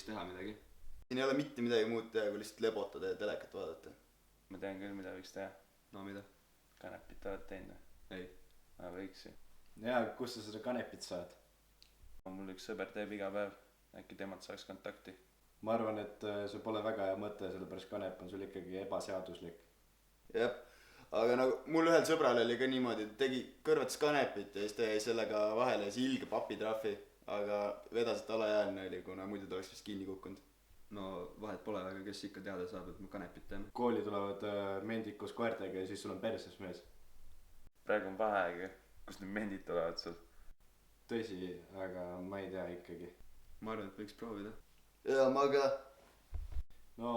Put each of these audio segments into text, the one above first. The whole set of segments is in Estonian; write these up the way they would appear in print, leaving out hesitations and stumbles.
teha midagi. Siin ei ole mitte midagi muud teha, kui lihtsalt lebotada ja telekat vaadata. Ma tean küll, mida võiks teha. No mida? Kanepit oled teinud? Ei. Ma võiks ju. Jaa, kus sa seda kanepit saad? Mul üks sõber teeb iga päev. Äkki temalt saaks kontakti. Ma arvan, et see pole väga hea mõte, sellepärast kanep on sul ikkagi ebaseaduslik. Jep, aga nagu mul ühel sõbral oli ka niimoodi, et tegi kõrvatas kanepit ja siis ta jäi sellega vahele ja see ilge papitrahvi, aga vedas, et alaealine oli, kuna muidu ta oleks vist kinni kukkunud. No vahet pole, aga kes ikka teada saab, et me kanepit teeme. Kooli tulevad mendid koos koertega ja siis sul on perses mees. Praegu on vaheaeg, kus need mendid tulevad sul. Tõsi, aga ma ei tea ikkagi. Ma arvan, et võiks proovida. Ja ma ka. No,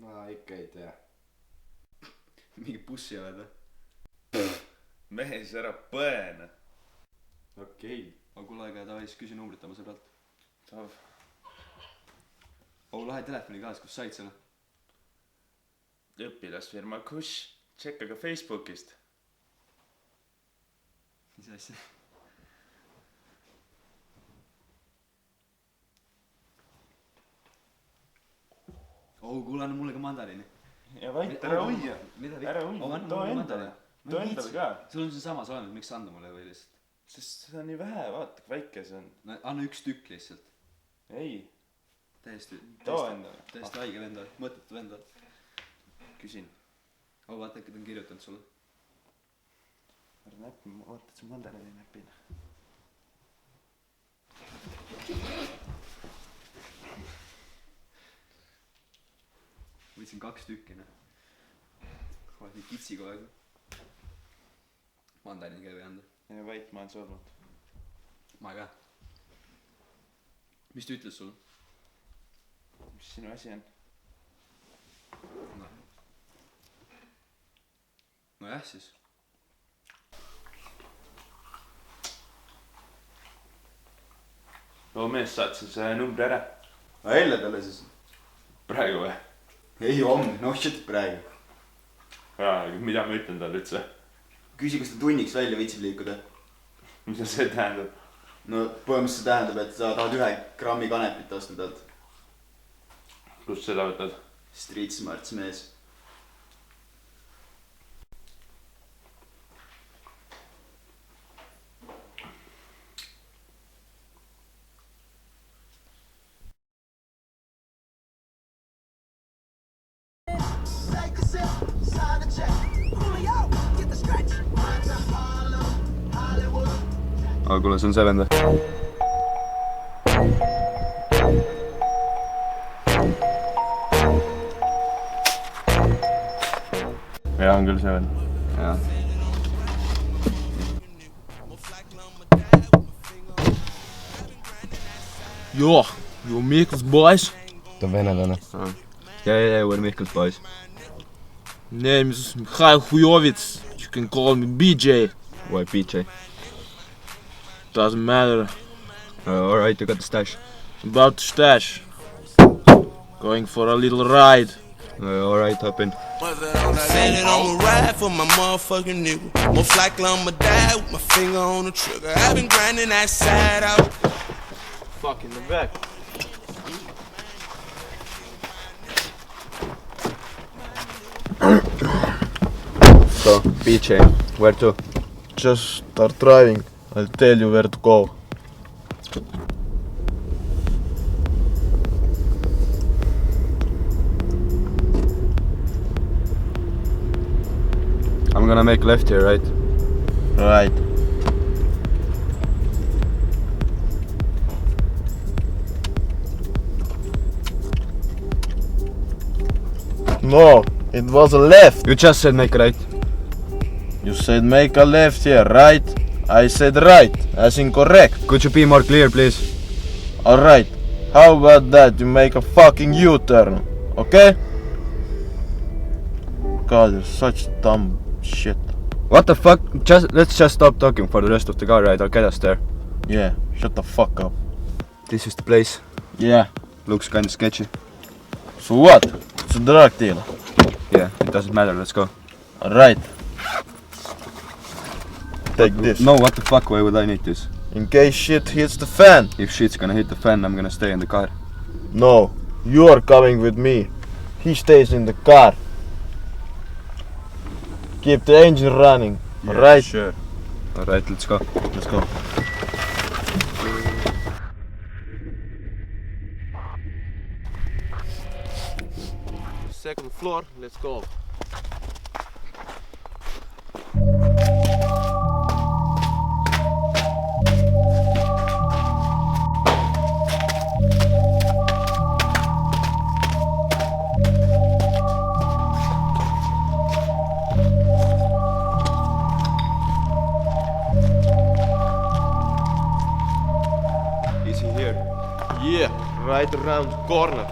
ma ikka ei tea. Mingi bussi oled või? Mees, ära põene. Okei. Aga kuule aega ja davai, siis küsi numbrit oma sõbralt. Saab. Lahe telefoni kaas, kus said selle? Õpilasfirma Kush. Tšekka ka Facebookist. Mis asja? Kuule, anna mulle ka mandariini. Ja vait, ära uia. Ära uia, too endale. Too endale ka. Sul on see samas olemas, miks anda mulle või lihtsalt? Sest seda on nii vähe, vaata, kui väike see on. No anna üks tükk lihtsalt. Ei. Täiesti endale. Täiesti haige vendal, mõttetu vendal. Küsin. Vaata, äkki ta on kirjutanud sulle. Ära näppi, ma vaata, et see mandariini näpin. Võtsin 2 tükki, oled nii kitsi kogu aeg. Mandariini ka ei või anda. Ja vait, ma olen surnud. Ma ka. Mis ta ütles sul? Mis sinu asi on? No jah siis. Loo mees, saad see numbri ära. No jälle talle siis. Praegu või? Ei homme, no shit praegu. Jaa, mida ma ütlen talle üldse? Küsi, kas ta tunniks välja võitsib liikuda. Mida see tähendab? No põhimõtteliselt see tähendab, et sa tahad 1 grammi kanepit osta talt. Kust seda võtad? Street Smarts mees. Aga kuule, see on see vend või? Jaa, on küll see vend. Jaa. Joo, Mikkels boys. Ta on venelane. Ja, we're Mikkels boys. Name is Mikhail Huyovits. You can call me BJ. Why BJ? Doesn't matter. Alright, you got the stash. About the stash. Going for a little ride. Alright, hop in. Said it on a ride for my motherfucking nigga. Most likely I'ma die with my finger on the trigger. I've been grinding that side out. Fuck in the back. So, BJ, where to? Just start driving. I'll tell you where to go. I'm gonna make left here, right? Right. No, it was a left. You just said make a right. You said make a left here, right? I said right, as in correct. Could you be more clear, please? Alright, how about that? You make a fucking U-turn, okay? God, you're such dumb shit. What the fuck? Let's just stop talking for the rest of the car ride. I'll get us there. Yeah, shut the fuck up. This is the place. Yeah. Looks kinda sketchy. So what? It's a drug deal. Yeah, it doesn't matter. Let's go. Alright. Take this. No, what the fuck? Why would I need this? In case shit hits the fan. If shit's gonna hit the fan, I'm gonna stay in the car. No, you are coming with me. He stays in the car. Keep the engine running. Alright? Sure. Alright, let's go. Let's go. Second floor, let's go. Is he here? Yeah, right around the corner.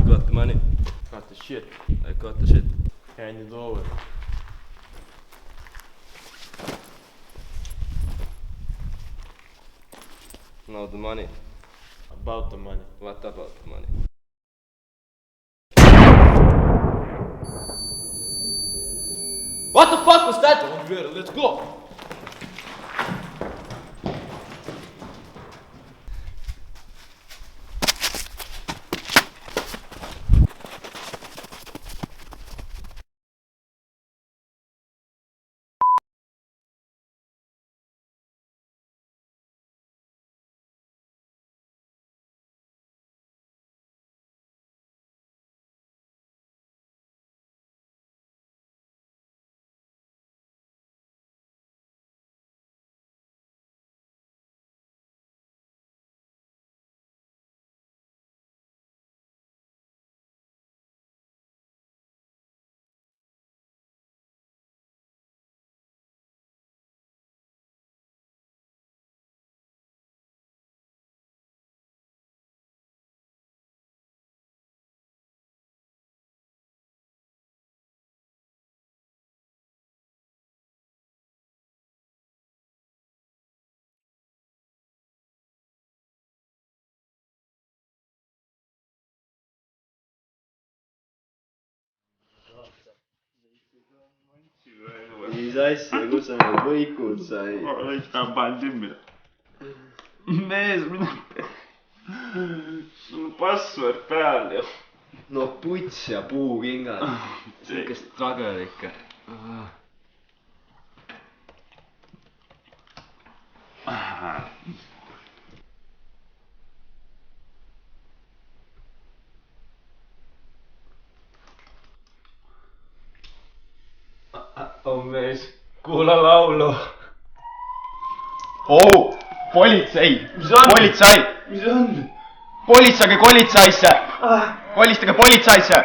Got the money. Got the shit. I got the shit. Hand it over. Now the money. About the money. What about the money? What the fuck was that? Oliveira, let's go! mis asja, kus sa need võikud sai? Ma panen timmi. Mees, mida? Sul on password peal ju. No puts ja puukingad. Siukest tragel ikka. Oh mees, kuula laulu. Oh, politsei! Mis on? Politsei! Mis on? Politsage politseisse! Kolistage politseisse!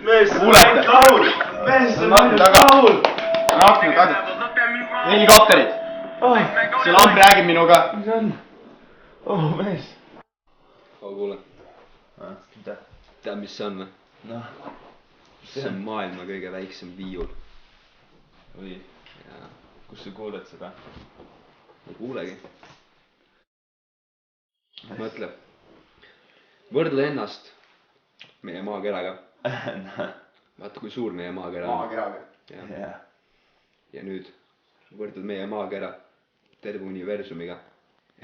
Mees, Kuulete? laul! Mees, see on ainult laul! Akna taga. Helikopterid! See lamp räägib minuga. Mis on? Oh mees. Oh kuule. Tead mis see on või? Noh. See on maailma kõige väiksem viiul. Või? Jaa. Kus sa kuuled seda? Ei kuulegi. Mõtle. Võrdle ennast meie maakeraga. Vaata kui suur meie maakera on. Maakeraga. Jah. Ja nüüd võrdled meie maakera terve universumiga.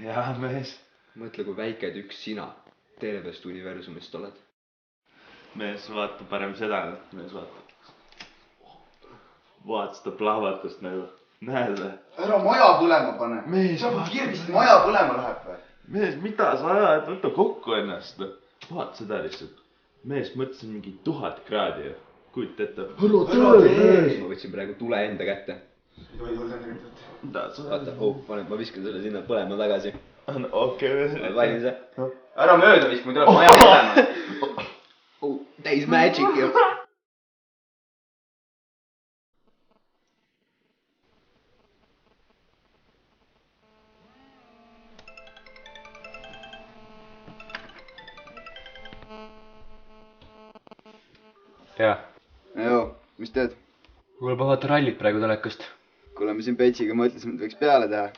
Jaa, mees. Mõtle kui väike üks sina tervest universumist oled. Mees, vaata parem seda. Mees, vaata. Vaata seda plahvatust nagu. Näed või? Ära maja põlema pane. Mees, sa kirvist maja põlema läheb või? Mees, mida sa ajad? Võta kokku ennast. Vaata seda lihtsalt. Mees, mõtlesin mingi 1000 kraadi ju. Kujuta ette. Ma võtsin praegu tule enda kätte. Mida sa Vaata, ma viskan selle sinna põlema tagasi. Okei. Oled valmis või? Ära mööda vist, mul tuleb maja põlema. Täis magic ju. jah. joo, mis teed? kuule, ma vaatan rallit praegu telekast. kuule, me siin Petsiga mõtlesime, et võiks peale teha.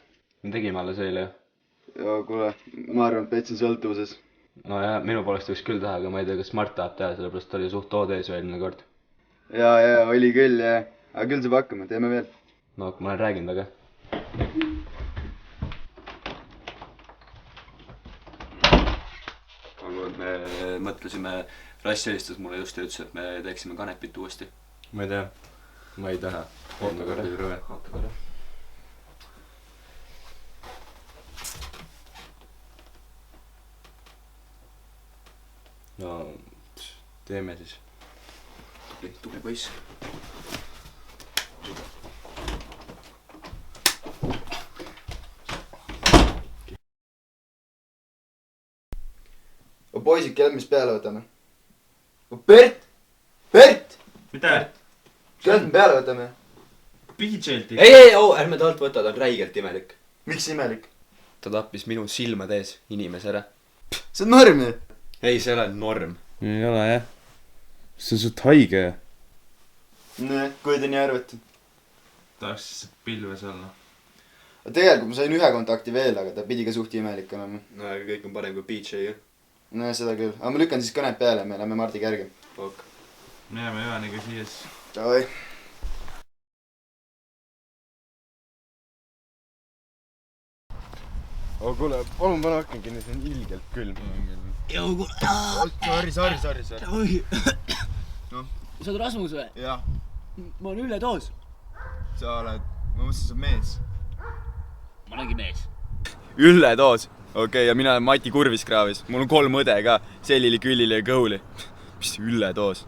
me tegime alles eile ju. ja kuule, ma arvan, et Pets on sõltuvuses. no jah, minu poolest võiks küll teha, aga ma ei tea, kas Mart tahab teha, sellepärast oli suht OD-s ju eelmine kord. ja oli küll jah, aga küll saab hakkama, teeme veel. No ma olen rääginud, aga. aga me mõtlesime, Rass helistas mulle just ja ütles, et me teeksime kanepit uuesti. ma ei tea, ma ei taha. Oota korra. no teeme siis. tubli poiss. poisid, kellel me siis peale võtame? Bert! Bert! mida? kellel me peale võtame? PJ-lt ei, ärme talt võta, ta on räigelt imelik. Miks imelik? Ta tappis minu silmade ees inimese ära. see on norm ju. ei, see ei ole norm. ei ole jah. see on suht haige. nojah, kui te nii arvate. tahaks lihtsalt pilves olla. tegelikult ma sain ühe kontakti veel, aga ta pidi ka suht imelik olema. no aga kõik on parem kui PJ ju. nojah, seda küll. aga ma lükkan siis kõned peale, me lähme Mardi kärgi. Ok. me jääme Joaniga siia siis. Davai. aga kuule, palun pane aken kinni, see on ilgelt külm. Sorry. sa oled Rasmus või? jah, ma olen ületoos. sa oled, ma mõtlesin, sa oled mees. ma olengi mees. Ülletoos. okei, ja mina olen Mati Kurviskraavis. mul on 3 õde ka. Sellili, Küllili ja Kõuli. mis Ülletoos?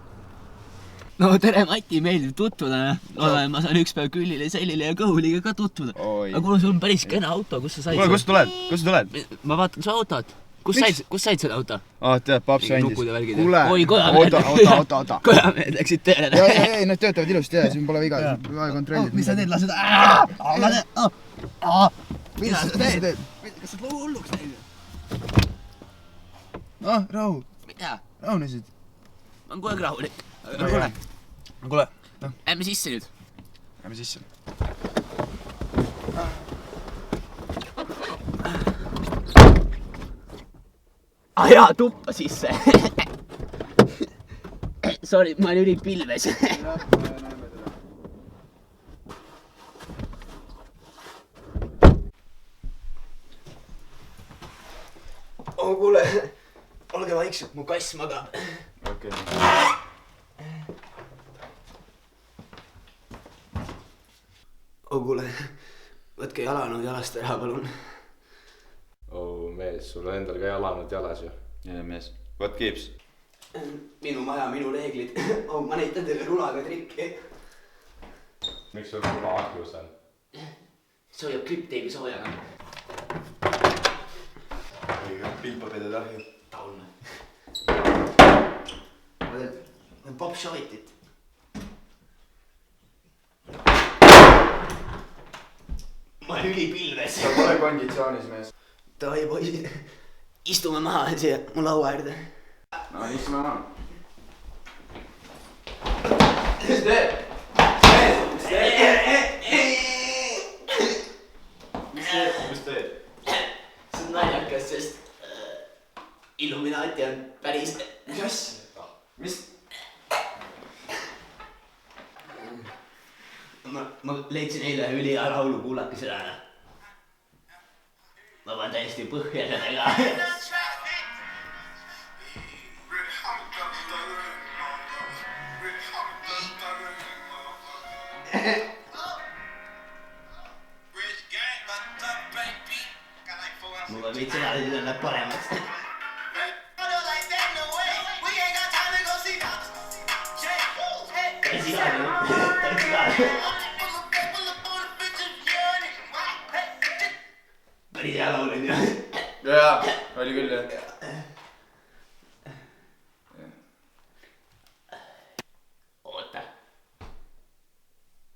no tere, Mati, meeldib tutvuda. loodan, et ma saan ükspäev Küllile, Sellile ja Kõuliga ka tutvuda. aga kuule, sul on päris kena auto, kus sa said? kuule, kust sa tuled? ma vaatan su autot. Kus said selle auto? tead, paps andis. kuule, oi, kojamehed. kojamehed läksid tööle. ei, nad töötavad ilusti ja siin pole viga. kontrollid. mis sa teed, lased? mida sa teed? kas sa oled hulluks läinud? rahu. mida? rahunesid. ma olen kogu aeg rahulik. kuule. Lähme sisse nüüd. Lähme sisse. jaa, tuppa sisse. Sorry, ma olen ülipilves. kuule, olge vaikselt, mu kass magab. okei. kuule, võtke jalanud jalast ära, palun. mees, sul on endal ka jalanud jalas ju. ja mees, what keeps? minu maja, minu reeglid. ma näitan teile rulaga trikki. miks sul rula ahlus on? see hoiab klippteibi soojana. pillpabeede tahju. taun. ma teen popšovitit. ma olen ülipilves. sa pole konditsioonis, mees. Davai, poisid. Istume maha siia mu laua äärde. no istume maha. mis teed? mis teed? see on naljakas, sest Illuminaati on päris... mis asja? mis? ma leidsin eile ülihea laulu, kuulake seda. ma panen täiesti põhja sellega. mul on veits edasi, siis läheb paremaks. päris hea laul on ju. jaa, oli küll jah. oota.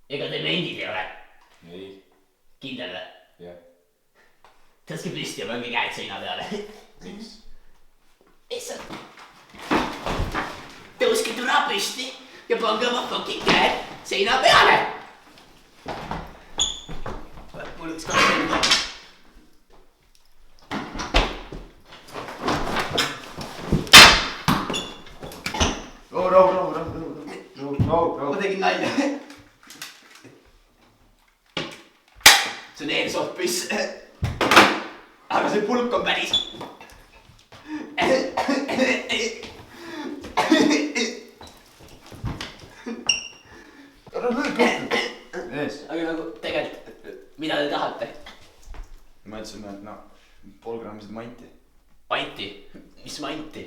ega te vendid ei ole? ei. kindel või? jah. tõstke püsti ja pange käed seina peale. miks? lihtsalt. tõuske türa püsti ja pange oma fucking käed seina peale. mul üks kaks. rahu. ma tegin nalja. see on airsoft-püss. aga see pulk on päris. aga nagu tegelikult, mida te tahate? ma ütlesin, et no, pool grammi seda manti. Manti? Mis manti?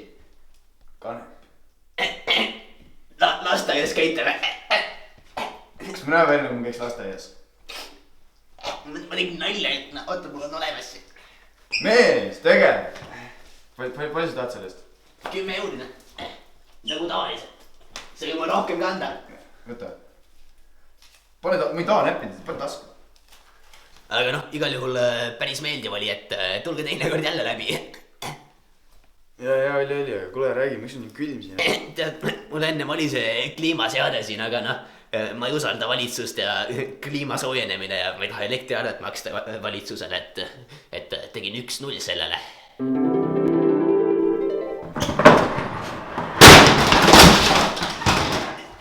Kanep. Lasteaias käite või? Kas ma näen välja, kui ma käiks lasteaias? Ma tegin nalja, et oota, mul on olemas siin. Mees, tegelikult. Palju sa tahad sellest? 10 eurina. Nagu tavaliselt. See juba rohkem kanda. Võta. Ma ei taha näppida, pane tasku. Aga noh, igal juhul päris meeldiv oli, et tulge teinekord jälle läbi. Ja, oli, aga kuule, räägi, miks on nii külm siin? Tead, mul ennem oli see kliimaseade siin, aga noh, ma ei usalda valitsust ja kliima soojenemine ja ma ei taha elektriarvet maksta valitsusele, et tegin 1-0 sellele.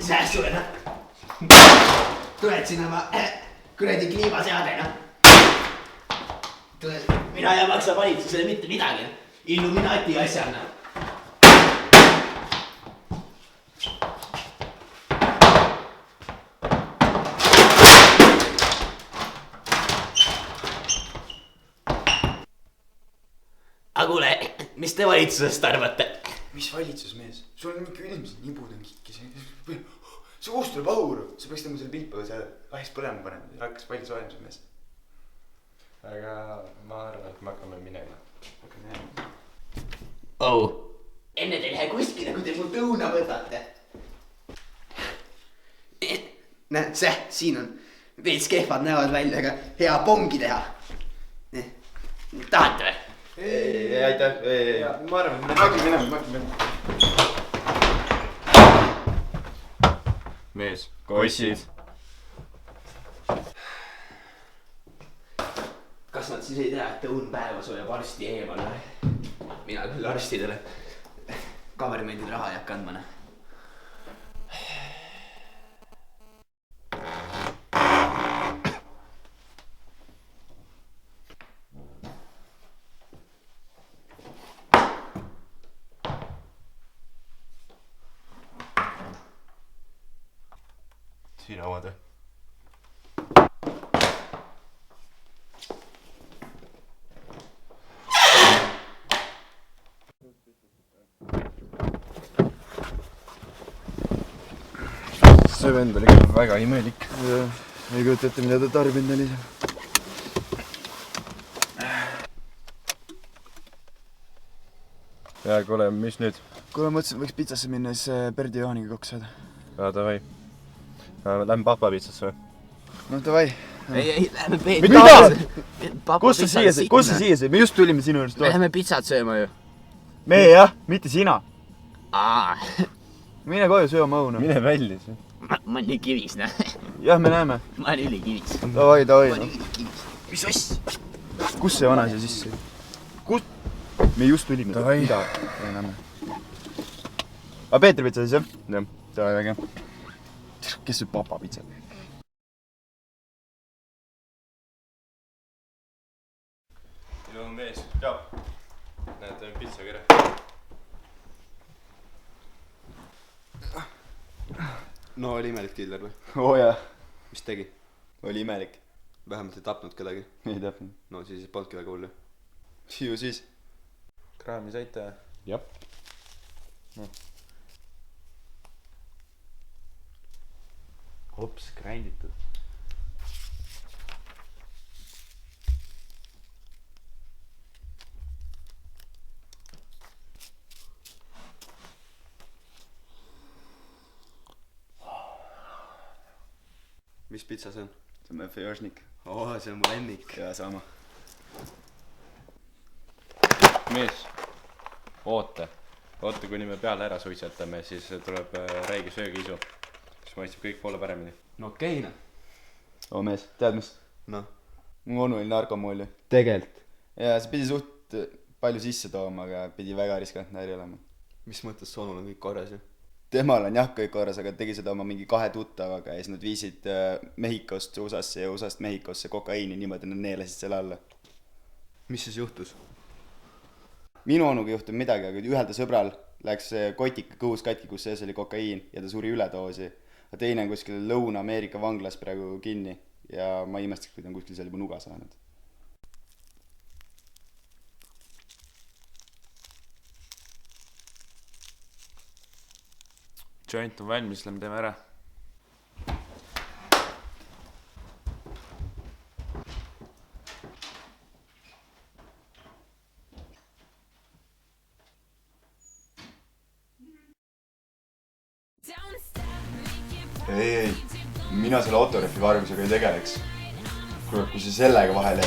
Säästule, noh. Tuled sinna ma kuradi kliimaseade, noh. Mina ei maksa valitsusele mitte midagi, noh. Illuminati asjana. Aga kuule, mis te valitsusest arvate? Mis valitsus, mees? Sul on nii külm siin, nibud on kikkis. See uus tuleb auru. Sa peaks tõmbama selle pilpaga seal lahis põlema panema. Hakkas palju soojemisel, mees. aga ma arvan, et me hakkame minema. Oh. Enne te ei lähe kuskile, kui te mul tõuna võtate. Näed, siin on veits kehvad näevad välja, aga hea pongi teha. Tahate või? Ei, aitäh. ma arvan, et ma hakkan minema. Mees, kossid. Kas nad siis ei tea, et õun päevas hoiab arsti eemal või? Mina küll arstidele kaverimendid raha ei hakka andma, noh. Sina omad või? See vend oli ikka väga imelik. Ei kujuta ette, mida ta tarbinud oli seal. Ja kuule, mis nüüd? Kuule, mõtlesin, võiks pitsasse minna, siis Perdi Joaniga kokku saada. Ja davai. Lähme papa pitsasse või? No davai. Ei, lähme Mida? Kus sa siia sõid? Me just tulime sinu juurest. Me läheme pitsat sööma ju. Me jah, mitte sina. Mine koju sööma õuna. Mine välja siis. Ma olen nii kivis, näe. Jah, me näeme. Ma olen ülikivis. Davai. Mis oss? Kus see vana siia sisse? Kus? Me just tulime. Davai. Mida? Näeme. Aga Peetri pitsa siis, jah? Jah. Davai, väga. Kes sööb papa pitsa? Joo mees. Joo. Näed, pitsa kere. No oli imelik killer või? Oo jah. Mis tegi? Oli imelik. Vähemalt ei tapnud kedagi. Ei täpnud. No siis polnudki väga hullu. Ju siis. Kraami saite? Jah. Hops, gränditud. Mis pitsa see on? See on Fejožnik. See on mu lemmik. Ja sama. Mees, oota, kuni me peale ära suitsetame, siis tuleb räige söögiisu. Siis maitseb kõik poole paremini. No okei, noh. Oo mees, tead mis? Noh. Mu onu oli narkomool ju. Tegelt. Ja see pidi suht palju sisse tooma, aga pidi väga riskantne äri olema. Mis mõttes su onul on kõik korras ju? temal on jah kõik korras, aga tegi seda oma mingi 2 tuttavaga ja siis nad viisid Mehhikost USA-sse ja USA-st Mehhikosse kokaiini niimoodi, nad neelasid selle alla. mis siis juhtus? Minu onuga ei juhtunud midagi, aga ühel ta sõbral läks kotik kõhus katki, kus sees oli kokaiin ja ta suri üledoosi. Aga teine on kuskil Lõuna-Ameerika vanglas praegu kinni ja ma imestaks, kui ta on kuskil seal juba nuga saanud. Joint on valmis, lähme teeme ära. Ei, mina selle autorefi vargusega ei tegeleks. Kuule, kui see sellega vahele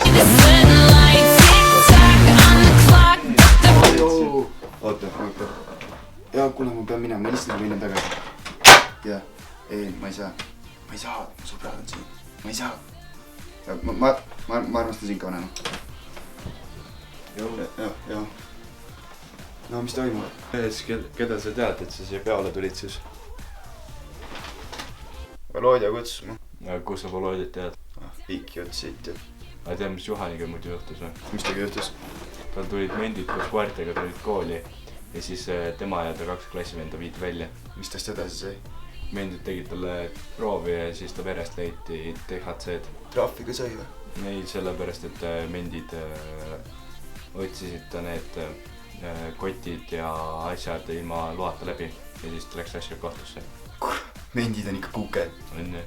oota. Ja kuule, ma pean minema, ma lihtsalt minna tagasi. Jah, ei, ma ei saa, sõbrad on siin, ma ei saa. Ma armastan sind ka vanema. Jah. No, mis toimub? Keda sa tead, et sa siia peale tulid siis? Volodja kutsus ma. Kus sa Volodjat tead? Pikki ots siit ja... Ma tean, mis Juhaniga muidu juhtus või? Mis tegi juhtus? Tal tulid mendid koos koertega, tulid kooli ja siis tema ja ta 2 klassivenda viidi välja. Mis tast edasi sai? Mendid tegid talle proovi ja siis ta verest leiti THC-d. Trahvi ka sai või? Ei, sellepärast, et mendid otsisid ta need kotid ja asjad ilma loata läbi ja siis ta läks asja kohtusse. Mendid on ikka kuked. On nii.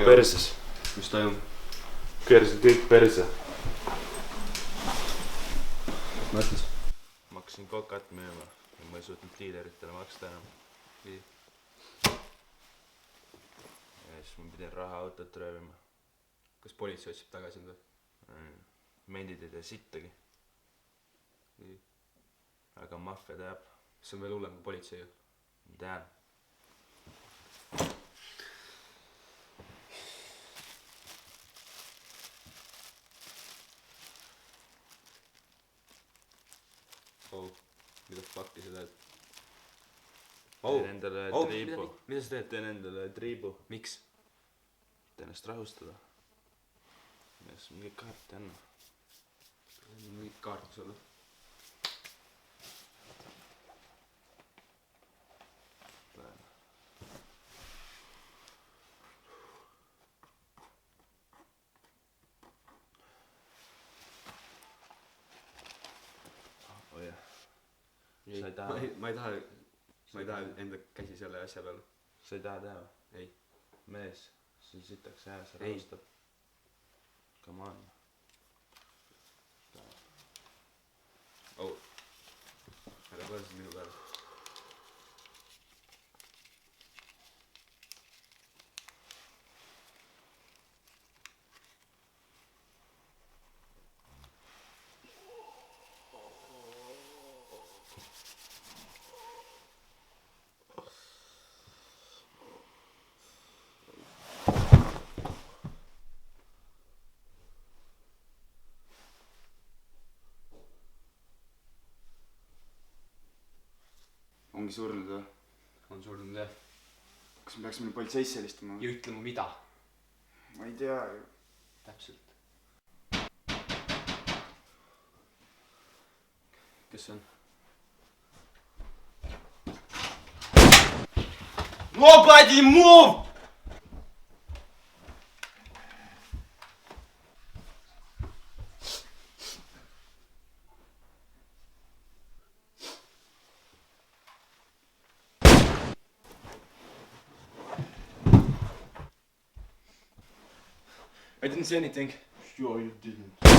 Perses. Mis toimub? Keerasid kõik perse. Mõtles? Ma hakkasin kokat müüma ja ma ei suutnud liideritele maksta enam. Nii. Ja siis ma pidin raha autot röövima. Kas politsei otsib tagasi või? Mendid ei tee sittagi. Nii. Aga maffia teab. See on veel hullem kui politsei. Tean. Oh, mida fuck'i sa teed? Teen endale triibu. Mida sa teed? Teen endale triibu. Miks? Et ennast rahustada. Ja siis mingi kaarti anna. Mingi kaart sulle. Sa ei taha? Ma ei taha enda käsi selle asja peal. Sa ei taha teha või? Ei. Mees, see sitaks hea, see rahustab. Come on. Oh. Ära põle siis minu peale. Ongi surnud või? On surnud jah. Kas me peaksime politseisse helistama? Ja ütle mu mida? Ma ei tea ju. Täpselt. Kes see on? Nobody move! I didn't see anything. Sure you didn't.